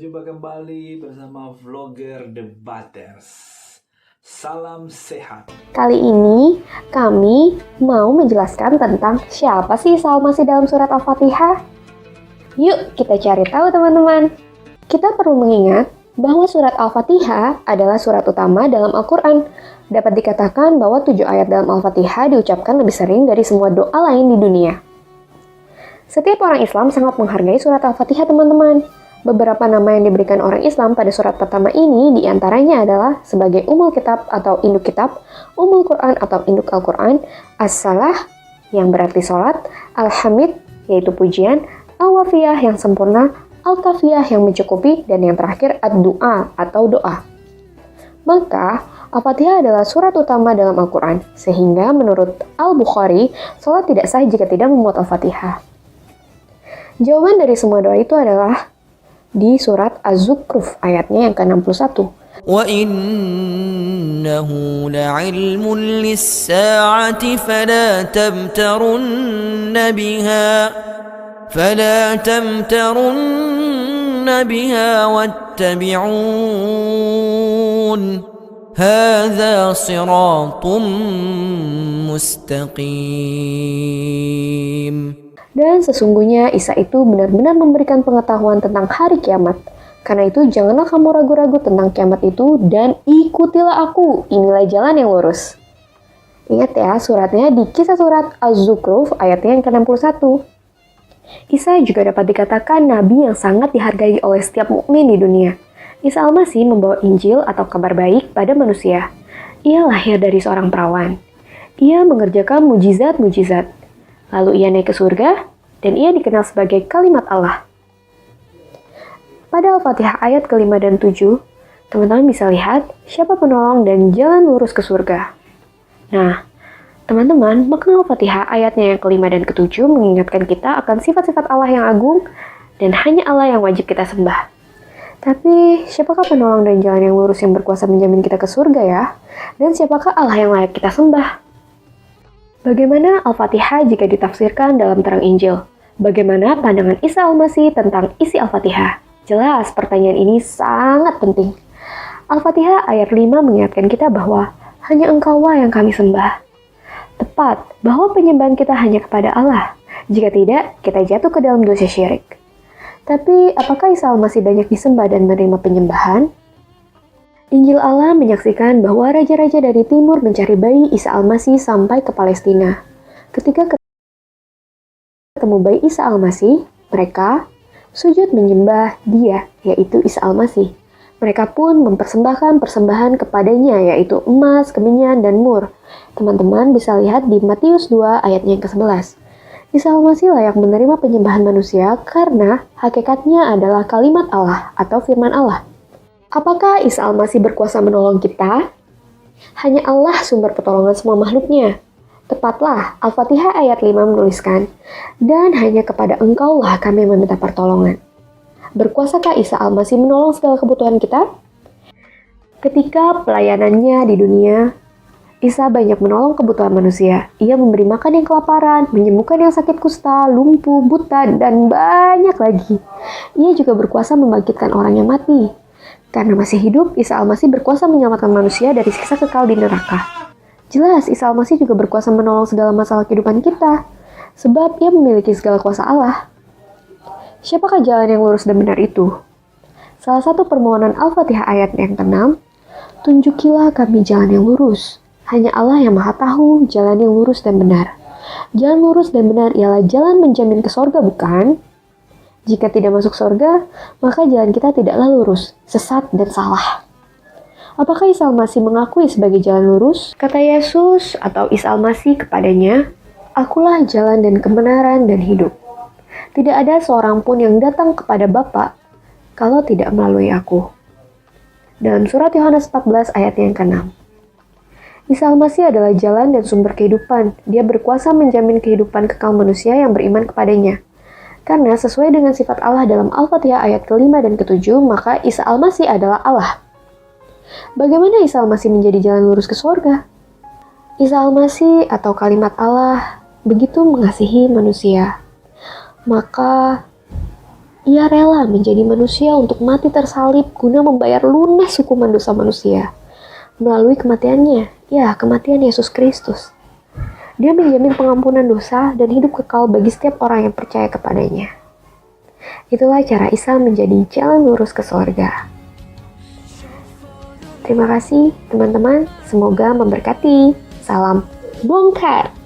Berjumpa kembali bersama vlogger Debaters. Salam sehat. Kali ini kami mau menjelaskan tentang siapa sih Isa Al-Masih dalam surat Al-Fatihah. Yuk kita cari tahu teman-teman. Kita perlu mengingat bahwa surat Al-Fatihah adalah surat utama dalam Al-Quran. Dapat dikatakan bahwa 7 ayat dalam Al-Fatihah diucapkan lebih sering dari semua doa lain di dunia. Setiap orang Islam sangat menghargai surat Al-Fatihah teman-teman. Beberapa nama yang diberikan orang Islam pada surat pertama ini diantaranya adalah sebagai Ummul Kitab atau induk kitab, Ummul Quran atau induk Al-Quran, As-Salah yang berarti sholat, Al-Hamid yaitu pujian, Al-Wafiyah yang sempurna, Al-Kafiyah yang mencukupi, dan yang terakhir Ad-Du'a atau doa. Maka Al-Fatihah adalah surat utama dalam Al-Quran, sehingga menurut Al-Bukhari, sholat tidak sah jika tidak memuat Al-Fatihah. Jawaban dari semua doa itu adalah di surat Az-Zukhruf ayatnya yang ke-61. وَإِنَّهُ لَعِلْمٌ لِلسَّاعَةِ فَلَا تَمْتَرُنَّ بِهَا وَاتَّبِعُونِ هَذَا صِرَاطٌ مُسْتَقِيمٌ. Dan sesungguhnya Isa itu benar-benar memberikan pengetahuan tentang hari kiamat. Karena itu janganlah kamu ragu-ragu tentang kiamat itu dan ikutilah aku. Inilah jalan yang lurus. Ingat ya, suratnya di kisah surat Az-Zukhruf ayatnya yang ke-61. Isa juga dapat dikatakan nabi yang sangat dihargai oleh setiap mukmin di dunia. Isa Al-Masih membawa Injil atau kabar baik pada manusia. Ia lahir dari seorang perawan. Ia mengerjakan mujizat-mujizat. Lalu ia naik ke surga, dan ia dikenal sebagai kalimat Allah. Pada Al-Fatihah ayat ke-5 dan 7, teman-teman bisa lihat siapa penolong dan jalan lurus ke surga. Nah, teman-teman, makna Al-Fatihah ayatnya yang ke-5 dan ke-7 mengingatkan kita akan sifat-sifat Allah yang agung, dan hanya Allah yang wajib kita sembah. Tapi, siapakah penolong dan jalan yang lurus yang berkuasa menjamin kita ke surga ya? Dan siapakah Allah yang layak kita sembah? Bagaimana Al-Fatihah jika ditafsirkan dalam terang Injil? Bagaimana pandangan Isa Al-Masih tentang isi Al-Fatihah? Jelas, pertanyaan ini sangat penting. Al-Fatihah ayat 5 mengingatkan kita bahwa hanya Engkaulah yang kami sembah. Tepat, bahwa penyembahan kita hanya kepada Allah. Jika tidak, kita jatuh ke dalam dosa syirik. Tapi, apakah Isa Al-Masih banyak disembah dan menerima penyembahan? Injil Allah menyaksikan bahwa raja-raja dari timur mencari bayi Isa Al-Masih sampai ke Palestina. Ketika ketemu bayi Isa Al-Masih, mereka sujud menyembah dia, yaitu Isa Al-Masih. Mereka pun mempersembahkan persembahan kepadanya, yaitu emas, kemenyan, dan mur. Teman-teman bisa lihat di Matius 2 ayatnya yang ke-11. Isa Al-Masih layak menerima penyembahan manusia karena hakikatnya adalah kalimat Allah atau firman Allah. Apakah Isa Al-Masih berkuasa menolong kita? Hanya Allah sumber pertolongan semua makhluknya. Tepatlah, Al-Fatihah ayat 5 menuliskan, dan hanya kepada Engkaulah kami meminta pertolongan. Berkuasakah Isa Al-Masih menolong segala kebutuhan kita? Ketika pelayanannya di dunia, Isa banyak menolong kebutuhan manusia. Ia memberi makan yang kelaparan, menyembuhkan yang sakit kusta, lumpuh, buta, dan banyak lagi. Ia juga berkuasa membangkitkan orang yang mati. Karena masih hidup, Isa Al-Masih berkuasa menyelamatkan manusia dari siksa kekal di neraka. Jelas, Isa Al-Masih juga berkuasa menolong segala masalah kehidupan kita, sebab ia memiliki segala kuasa Allah. Siapakah jalan yang lurus dan benar itu? Salah satu permohonan Al-Fatihah ayat yang ke-6, tunjukilah kami jalan yang lurus. Hanya Allah yang maha tahu jalan yang lurus dan benar. Jalan lurus dan benar ialah jalan menjamin ke sorga, bukan? Jika tidak masuk surga, maka jalan kita tidaklah lurus, sesat, dan salah. Apakah Isa Al-Masih mengakui sebagai jalan lurus? Kata Yesus atau Isa Al-Masih kepadanya, Akulah jalan dan kebenaran dan hidup. Tidak ada seorang pun yang datang kepada Bapa kalau tidak melalui aku. Dalam surat Yohanes 14 ayat yang ke-6. Isa Al-Masih adalah jalan dan sumber kehidupan. Dia berkuasa menjamin kehidupan kekal manusia yang beriman kepadanya. Karena sesuai dengan sifat Allah dalam Al-Fatihah ayat ke-5 dan ke-7, maka Isa Al-Masih adalah Allah. Bagaimana Isa Al-Masih menjadi jalan lurus ke surga? Isa Al-Masih atau kalimat Allah begitu mengasihi manusia. Maka Ia rela menjadi manusia untuk mati tersalib guna membayar lunas hukuman dosa manusia. Melalui kematiannya, ya kematian Yesus Kristus. Dia menjamin pengampunan dosa dan hidup kekal bagi setiap orang yang percaya kepadanya. Itulah cara Isa menjadi jalan lurus ke sorga. Terima kasih teman-teman, semoga memberkati. Salam bongkar.